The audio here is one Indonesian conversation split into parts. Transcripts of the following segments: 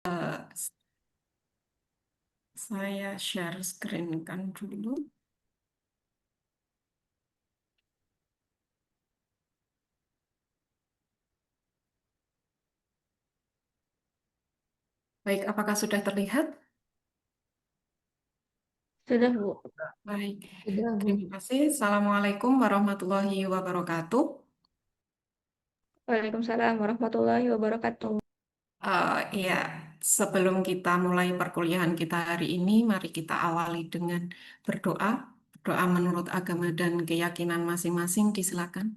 Eh, saya share screen kan dulu. Baik, apakah sudah terlihat? Sudah, Bu. Baik, Sudah, Bu. terima kasih. Assalamualaikum warahmatullahi wabarakatuh. Waalaikumsalam warahmatullahi wabarakatuh. Iya, sebelum kita mulai perkuliahan kita hari ini, mari kita awali dengan berdoa. Berdoa menurut agama dan keyakinan masing-masing, disilakan.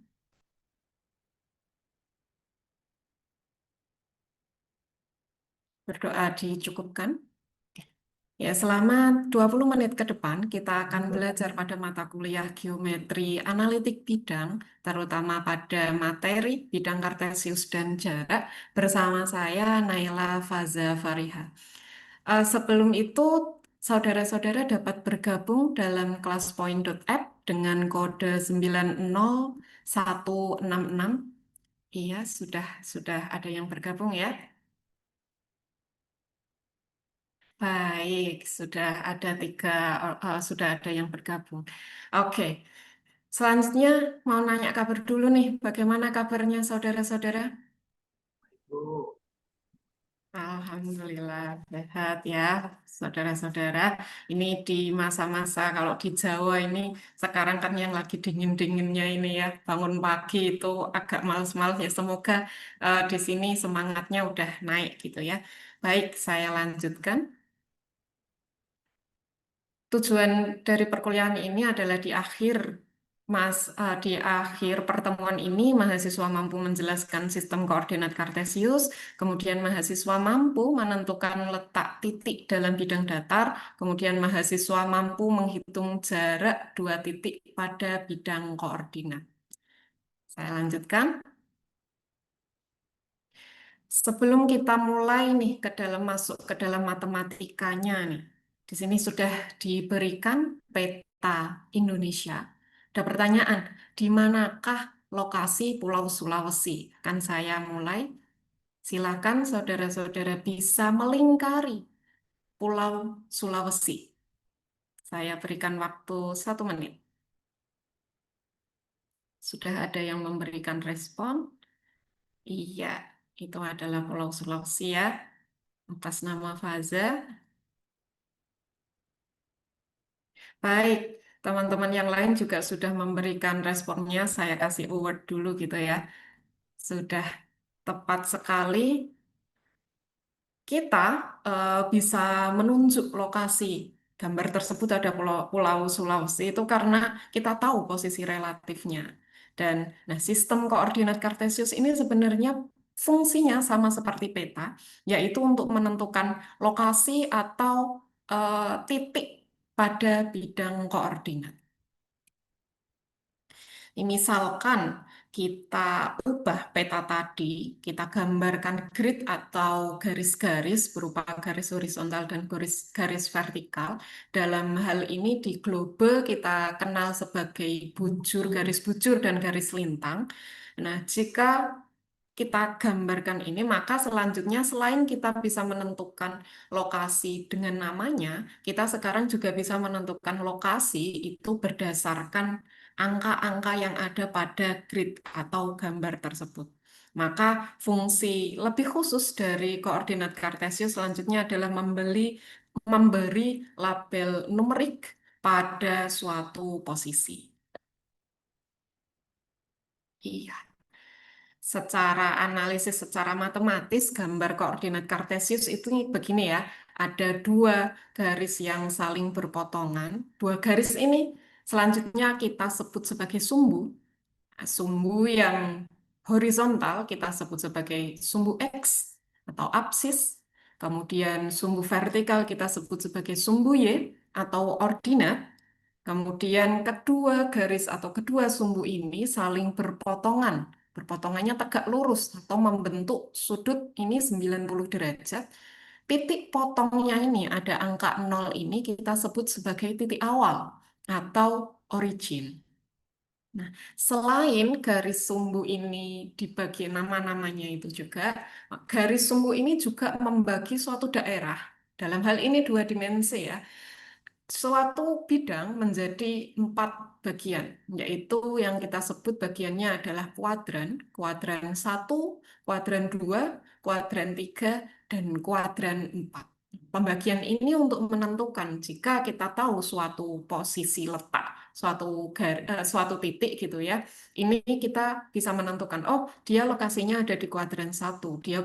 Berdoa dicukupkan. Ya, selama 20 menit ke depan kita akan belajar pada mata kuliah geometri analitik bidang, terutama pada materi bidang kartesius dan jarak bersama saya Naila Faza Fariha. Sebelum itu, saudara-saudara dapat bergabung dalam kelas point.app dengan kode 90166. Iya, sudah ada yang bergabung ya. Baik, sudah ada yang bergabung. Oke, selanjutnya mau nanya kabar dulu nih, bagaimana kabarnya saudara-saudara? Alhamdulillah sehat ya, saudara-saudara. Ini di masa-masa kalau di Jawa ini sekarang kan yang lagi dingin-dinginnya ini ya, bangun pagi itu agak males-males ya. Semoga di sini semangatnya udah naik gitu ya. Baik, saya lanjutkan. Tujuan dari perkuliahan ini adalah di akhir pertemuan ini mahasiswa mampu menjelaskan sistem koordinat Kartesius, kemudian mahasiswa mampu menentukan letak titik dalam bidang datar, kemudian mahasiswa mampu menghitung jarak dua titik pada bidang koordinat. Saya lanjutkan. Sebelum kita mulai nih masuk ke dalam matematikanya nih, di sini sudah diberikan peta Indonesia. Ada pertanyaan, di manakah lokasi Pulau Sulawesi? Kan saya mulai. Silakan saudara-saudara bisa melingkari Pulau Sulawesi. Saya berikan waktu 1 menit. Sudah ada yang memberikan respon? Iya, itu adalah Pulau Sulawesi ya. Atas nama Faza. Baik, teman-teman yang lain juga sudah memberikan responnya. Saya kasih award dulu gitu ya. Sudah tepat sekali. Kita bisa menunjuk lokasi. Gambar tersebut ada Pulau Sulawesi itu karena kita tahu posisi relatifnya. Dan nah, sistem koordinat Kartesius ini sebenarnya fungsinya sama seperti peta, yaitu untuk menentukan lokasi atau titik pada bidang koordinat. Misalkan kita ubah peta tadi, kita gambarkan grid atau garis-garis berupa garis horizontal dan garis vertikal. Dalam hal ini di globe kita kenal sebagai bujur, garis bujur dan garis lintang. Nah, jika kita gambarkan ini, maka selanjutnya selain kita bisa menentukan lokasi dengan namanya, kita sekarang juga bisa menentukan lokasi itu berdasarkan angka-angka yang ada pada grid atau gambar tersebut. Maka fungsi lebih khusus dari koordinat Kartesius selanjutnya adalah memberi label numerik pada suatu posisi. Iya. Secara analisis, secara matematis, gambar koordinat Kartesius itu begini ya. Ada dua garis yang saling berpotongan. Dua garis ini selanjutnya kita sebut sebagai sumbu. Nah, sumbu yang horizontal kita sebut sebagai sumbu X atau apsis. Kemudian sumbu vertikal kita sebut sebagai sumbu Y atau ordinat. Kemudian kedua garis atau kedua sumbu ini saling berpotongan. Berpotongannya tegak lurus atau membentuk sudut ini 90 derajat. Titik potongnya ini ada angka 0 ini kita sebut sebagai titik awal atau origin. Nah, selain garis sumbu ini dibagi nama-namanya itu juga, garis sumbu ini juga membagi suatu daerah. Dalam hal ini dua dimensi ya. Suatu bidang menjadi 4 bagian, yaitu yang kita sebut bagiannya adalah kuadran, kuadran 1, kuadran 2, kuadran 3, dan kuadran 4. Pembagian ini untuk menentukan jika kita tahu suatu posisi letak, suatu titik gitu ya, ini kita bisa menentukan, oh dia lokasinya ada di kuadran 1, dia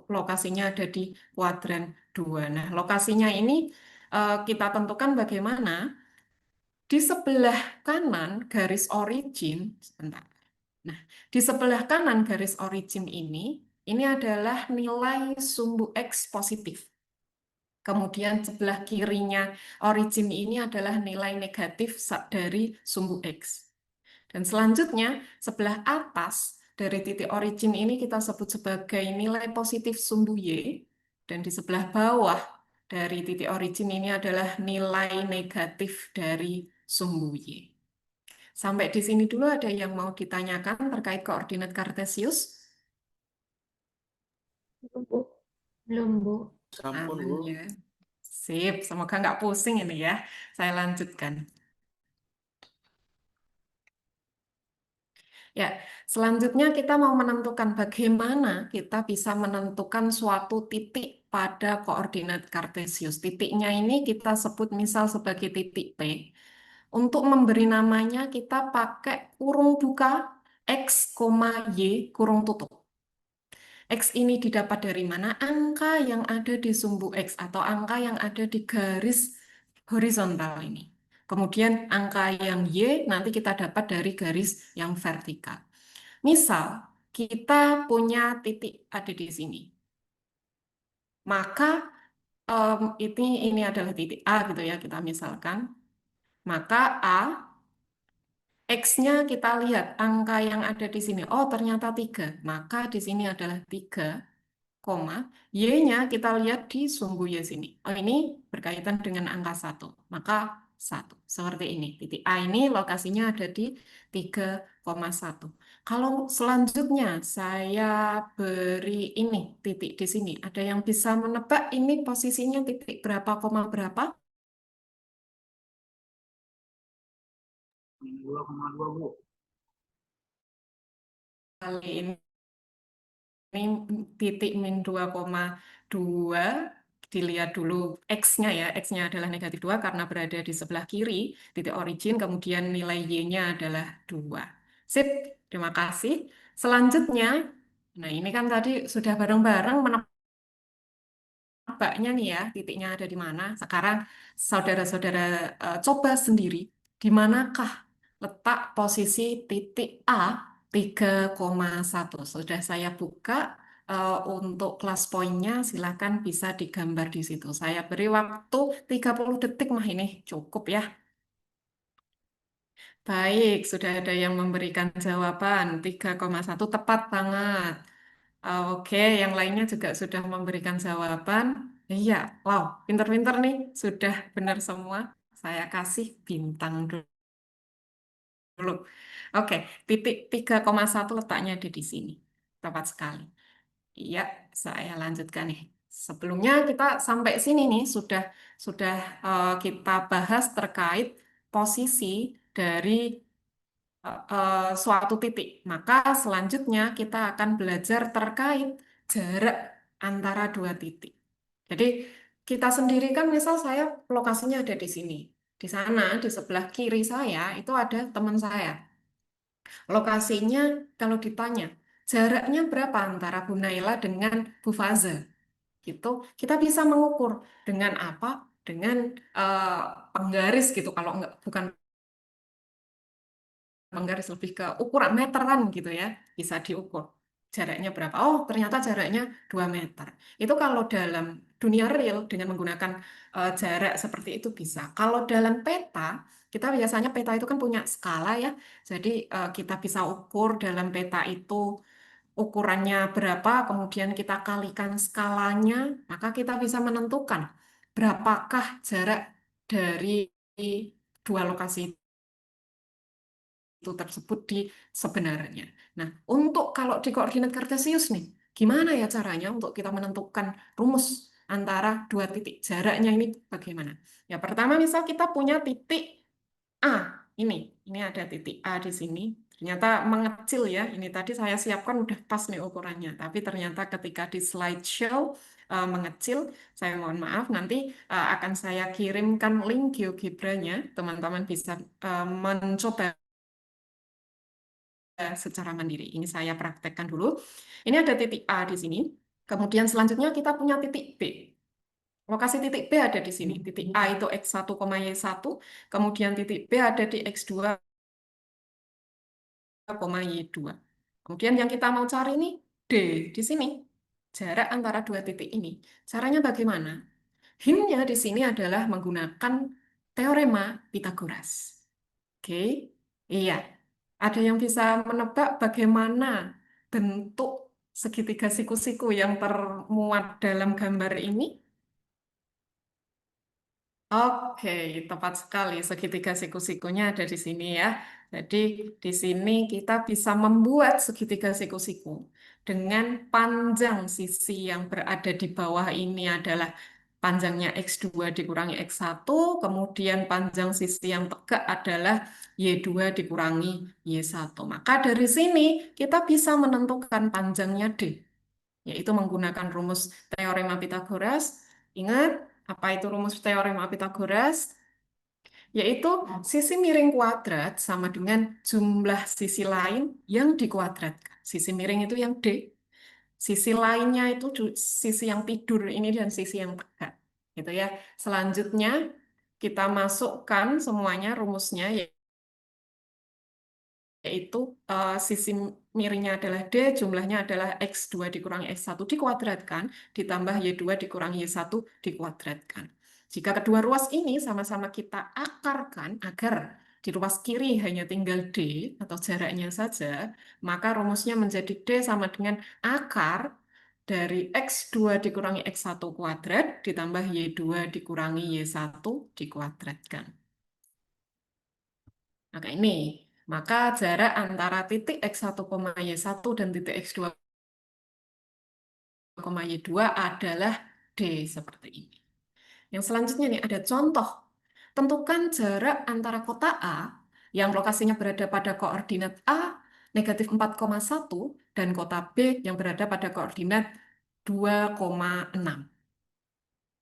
lokasinya ada di kuadran 2. Nah, lokasinya ini kita tentukan bagaimana di sebelah kanan garis origin, sebentar. Nah, di sebelah kanan garis origin ini adalah nilai sumbu X positif. Kemudian sebelah kirinya origin ini adalah nilai negatif dari sumbu X. Dan selanjutnya, sebelah atas dari titik origin ini kita sebut sebagai nilai positif sumbu Y. Dan di sebelah bawah dari titik origin ini adalah nilai negatif dari sumbu Y. Sampai di sini dulu ada yang mau ditanyakan terkait koordinat Kartesius? Belum, Bu. Belum, Bu. Sampun, Aman Bu. ya. Sip, semoga nggak pusing ini ya. Saya lanjutkan. Ya, selanjutnya kita mau menentukan bagaimana kita bisa menentukan suatu titik pada koordinat Kartesius. Titiknya ini kita sebut misal sebagai titik P. Untuk memberi namanya kita pakai kurung buka X, Y, kurung tutup. X ini didapat dari mana? Angka yang ada di sumbu X atau angka yang ada di garis horizontal ini. Kemudian angka yang Y nanti kita dapat dari garis yang vertikal. Misal, kita punya titik ada di sini. Maka ini adalah titik A gitu ya, kita misalkan. Maka A, X-nya kita lihat angka yang ada di sini. Oh, ternyata 3. Maka di sini adalah 3, koma, Y-nya kita lihat di sumbu Y sini. Oh, ini berkaitan dengan angka 1. Maka 1. Seperti ini. Titik A ini lokasinya ada di 3,1. Kalau selanjutnya saya beri ini titik di sini. Ada yang bisa menebak ini posisinya titik berapa, koma berapa? 2,2, Bu. Kali ini titik min 2,2, dilihat dulu X-nya ya, X-nya adalah negatif 2 karena berada di sebelah kiri titik origin, kemudian nilai Y-nya adalah 2. Sip, terima kasih. Selanjutnya, nah ini kan tadi sudah bareng-bareng menebaknya nih ya, titiknya ada di mana. Sekarang saudara-saudara coba sendiri, di manakah letak posisi titik A 3,1. Sudah saya buka untuk kelas poinnya, silakan bisa digambar di situ. Saya beri waktu 30 detik, mah ini cukup ya. Baik, sudah ada yang memberikan jawaban 3,1 tepat banget. Oke, yang lainnya juga sudah memberikan jawaban. Iya, wow, pinter-pinter nih, sudah benar semua. Saya kasih bintang dulu. Oke, titik 3,1 letaknya ada di sini. Tepat sekali. Iya, saya lanjutkan nih. Sebelumnya kita sampai sini nih sudah kita bahas terkait posisi dari suatu titik. Maka selanjutnya kita akan belajar terkait jarak antara dua titik. Jadi kita sendiri kan misal saya lokasinya ada di sini. Di sana, di sebelah kiri saya itu ada teman saya. Lokasinya kalau ditanya, jaraknya berapa antara Bu Naila dengan Bu Faza? Gitu. Kita bisa mengukur dengan apa? Dengan eh, penggaris gitu. Kalau enggak bukan menggaris lebih ke ukuran meteran gitu ya, bisa diukur jaraknya berapa. Oh, ternyata jaraknya 2 meter. Itu kalau dalam dunia real dengan menggunakan jarak seperti itu bisa. Kalau dalam peta, kita biasanya peta itu kan punya skala ya. Jadi kita bisa ukur dalam peta itu ukurannya berapa, kemudian kita kalikan skalanya, maka kita bisa menentukan berapakah jarak dari dua lokasi itu tersebut di sebenarnya. Nah, untuk kalau di koordinat kartesius nih, gimana ya caranya untuk kita menentukan rumus antara dua titik? Jaraknya ini bagaimana? Ya, pertama misal kita punya titik A, ini ada titik A di sini. Ternyata mengecil ya. Ini tadi saya siapkan udah pas nih ukurannya. Tapi ternyata ketika di slideshow mengecil, saya mohon maaf. Nanti akan saya kirimkan link GeoGebra-nya. Teman-teman bisa mencoba secara mandiri. Ini saya praktekkan dulu. Ini ada titik A di sini. Kemudian selanjutnya kita punya titik B. Lokasi titik B ada di sini. Titik A itu X1, Y1. Kemudian titik B ada di X2, Y2. Kemudian yang kita mau cari ini D di sini. Jarak antara dua titik ini. Caranya bagaimana? Hintnya di sini adalah menggunakan teorema Pitagoras. Oke, iya. Ada yang bisa menebak bagaimana bentuk segitiga siku-siku yang termuat dalam gambar ini? Oke, tepat sekali. Segitiga siku-sikunya ada di sini ya. Jadi di sini kita bisa membuat segitiga siku-siku dengan panjang sisi yang berada di bawah ini adalah panjangnya X2 dikurangi X1, kemudian panjang sisi yang tegak adalah Y2 dikurangi Y1. Maka dari sini kita bisa menentukan panjangnya D, yaitu menggunakan rumus teorema Pitagoras. Ingat, apa itu rumus teorema Pitagoras? Yaitu sisi miring kuadrat sama dengan jumlah sisi lain yang dikuadratkan. Sisi miring itu yang D, sisi lainnya itu sisi yang tidur ini dan sisi yang tegak. Gitu ya. Selanjutnya kita masukkan semuanya rumusnya, yaitu sisi miringnya adalah D, jumlahnya adalah X2 dikurangi X1 dikuadratkan, ditambah Y2 dikurangi Y1 dikuadratkan. Jika kedua ruas ini sama-sama kita akarkan agar di ruas kiri hanya tinggal D atau jaraknya saja, maka rumusnya menjadi D sama dengan akar dari X2 dikurangi X1 kuadrat ditambah Y2 dikurangi Y1 dikuadratkan. Maka ini, maka jarak antara titik X1, Y1 dan titik X2, Y2 adalah D seperti ini. Yang selanjutnya nih ada contoh. Tentukan jarak antara kota A yang lokasinya berada pada koordinat A negatif 4,1 dan kota B yang berada pada koordinat 2,6.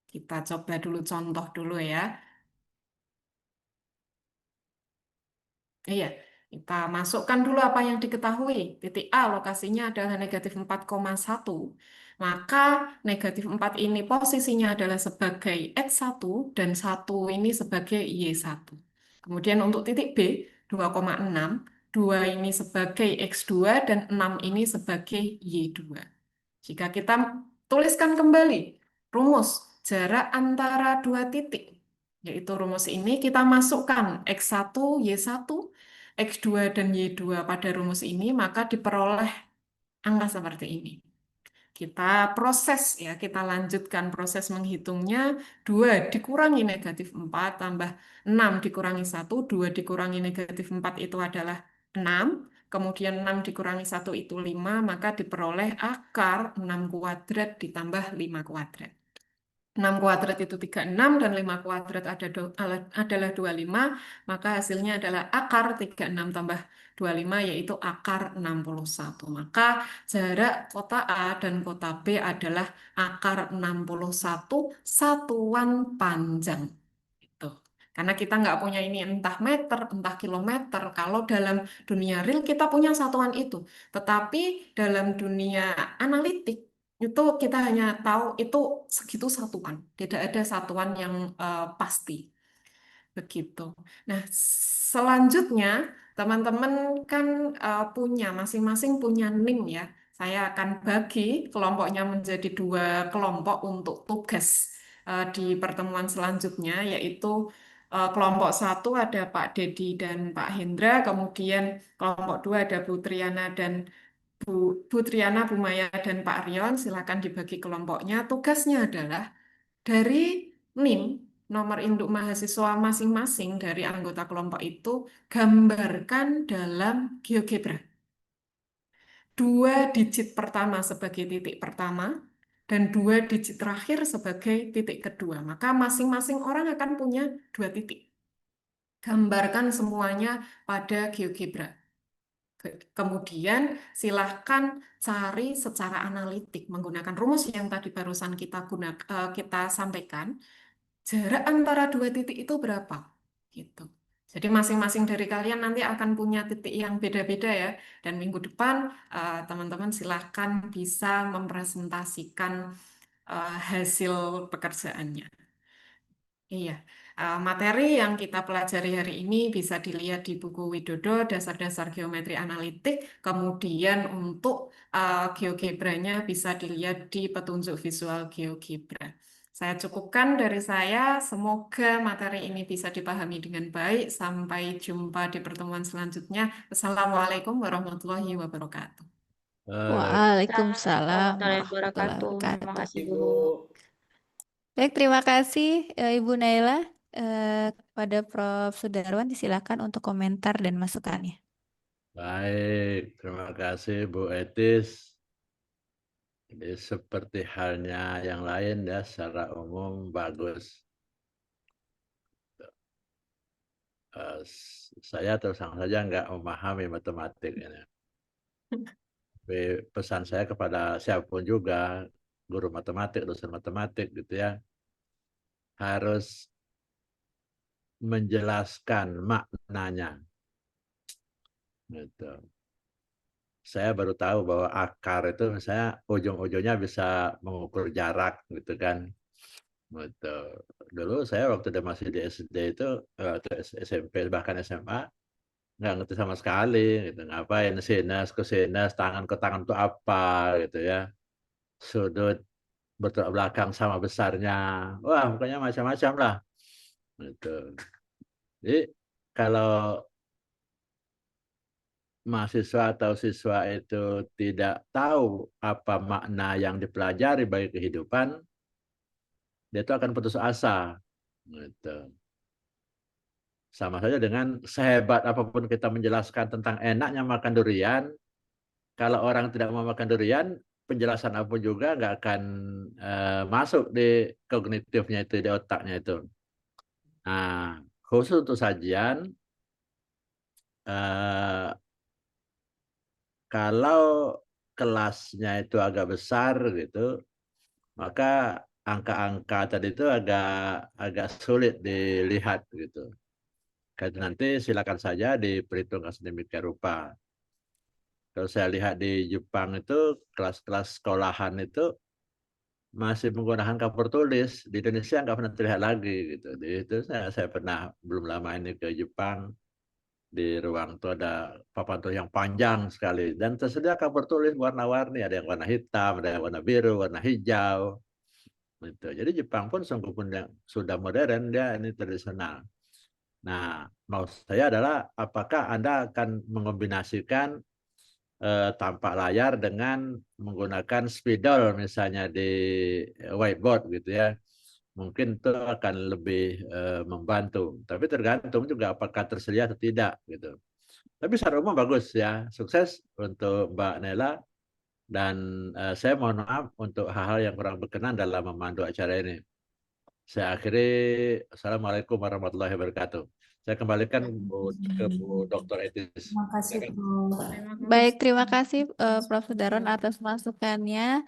Kita coba dulu contoh dulu ya. Iya, kita masukkan dulu apa yang diketahui. Titik A lokasinya adalah negatif 4,1. Maka negatif 4 ini posisinya adalah sebagai X1 dan 1 ini sebagai Y1. Kemudian untuk titik B 2,6, 2 ini sebagai X2 dan 6 ini sebagai Y2. Jika kita tuliskan kembali rumus jarak antara dua titik, yaitu rumus ini kita masukkan X1, Y1, X2 dan Y2 pada rumus ini, maka diperoleh angka seperti ini. Kita proses ya, kita lanjutkan proses menghitungnya. 2 dikurangi negatif 4 tambah 6 dikurangi 1, 2 dikurangi negatif 4 itu adalah 6. Kemudian 6 dikurangi 1 itu 5, maka diperoleh akar 6 kuadrat ditambah 5 kuadrat. 6 kuadrat itu 36 dan 5 kuadrat adalah 25, maka hasilnya adalah akar 36 tambah 25 yaitu akar 61. Maka jarak kota A dan kota B adalah akar 61 satuan panjang. Gitu. Karena kita nggak punya ini entah meter, entah kilometer. Kalau dalam dunia real kita punya satuan itu. Tetapi dalam dunia analitik itu kita hanya tahu itu segitu satuan. Tidak ada satuan yang pasti. Begitu. Nah, selanjutnya teman-teman kan punya masing-masing punya NIM ya. Saya akan bagi kelompoknya menjadi dua kelompok untuk tugas di pertemuan selanjutnya, yaitu kelompok satu ada Pak Dedi dan Pak Hendra, kemudian kelompok dua ada Bu Triana dan Bu Triana, Bu Maya dan Pak Rion. Silakan dibagi kelompoknya. Tugasnya adalah dari NIM nomor induk mahasiswa masing-masing dari anggota kelompok itu gambarkan dalam GeoGebra. 2 digit pertama sebagai titik pertama dan 2 digit terakhir sebagai titik kedua. Maka masing-masing orang akan punya 2 titik. Gambarkan semuanya pada GeoGebra. Kemudian silahkan cari secara analitik menggunakan rumus yang tadi barusan kita sampaikan. Jarak antara 2 titik itu berapa? Gitu. Jadi masing-masing dari kalian nanti akan punya titik yang beda-beda ya. Dan minggu depan teman-teman silahkan bisa mempresentasikan hasil pekerjaannya. Iya, materi yang kita pelajari hari ini bisa dilihat di buku Widodo, Dasar-dasar Geometri Analitik. Kemudian untuk GeoGebra-nya bisa dilihat di petunjuk visual GeoGebra. Saya cukupkan dari saya. Semoga materi ini bisa dipahami dengan baik. Sampai jumpa di pertemuan selanjutnya. Wassalamualaikum warahmatullahi wabarakatuh. Waalaikumsalam Warahmatullahi warahmatullahi wabarakatuh. Terima wabarakatuh. kasih, Ibu. Bu. Baik, terima kasih Ibu Naila. Kepada Prof. Sudarwan disilakan untuk komentar dan masukannya. Baik, terima kasih Bu Etis. Jadi seperti halnya yang lain ya, secara umum bagus. Saya terus terang saja nggak memahami matematik ini. Tapi pesan saya kepada siapapun juga, guru matematik, dosen matematik gitu ya, harus menjelaskan maknanya. Gitu. Saya baru tahu bahwa akar itu misalnya ujung-ujungnya bisa mengukur jarak gitu kan. Gitu. Dulu saya waktu masih di SD itu, SMP bahkan SMA, nggak ngerti sama sekali gitu. Ngapain sinus, kosinus, tangan ke tangan itu apa gitu ya. Sudut bertolak belakang sama besarnya. Wah, pokoknya macam-macam lah. Gitu. Jadi kalau mahasiswa atau siswa itu tidak tahu apa makna yang dipelajari bagi kehidupan, dia itu akan putus asa. Gitu. Sama saja dengan sehebat apapun kita menjelaskan tentang enaknya makan durian, kalau orang tidak mau makan durian, penjelasan apa juga nggak akan masuk di kognitifnya itu, di otaknya itu. Nah, khusus untuk sajian, kalau kelasnya itu agak besar gitu, maka angka-angka tadi itu agak sulit dilihat gitu. Nanti silakan saja diperhitungkan sedemikian rupa. Kalau saya lihat di Jepang itu kelas-kelas sekolahan itu masih menggunakan kapur tulis. Di Indonesia nggak pernah terlihat lagi gitu. Jadi itu saya pernah belum lama ini ke Jepang, di ruang itu ada papan tulis yang panjang sekali dan tersedia kapur tulis warna-warni, ada yang warna hitam, ada yang warna biru, warna hijau. Gitu. Jadi Jepang pun sungguh pun yang sudah modern, dia ini tradisional. Nah, mau saya adalah apakah Anda akan mengombinasikan tampak layar dengan menggunakan spidol misalnya di whiteboard gitu ya. Mungkin itu akan lebih membantu. Tapi tergantung juga apakah tersedia atau tidak gitu. Tapi secara umum bagus ya. Sukses untuk Mbak Nela. Dan saya mohon maaf untuk hal-hal yang kurang berkenan dalam memandu acara ini. Saya akhiri, Assalamualaikum warahmatullahi wabarakatuh. Saya kembalikan ke Bu Dr. Etis. Terima kasih, Bu. Baik, terima kasih Prof. Sudarwan atas masukannya.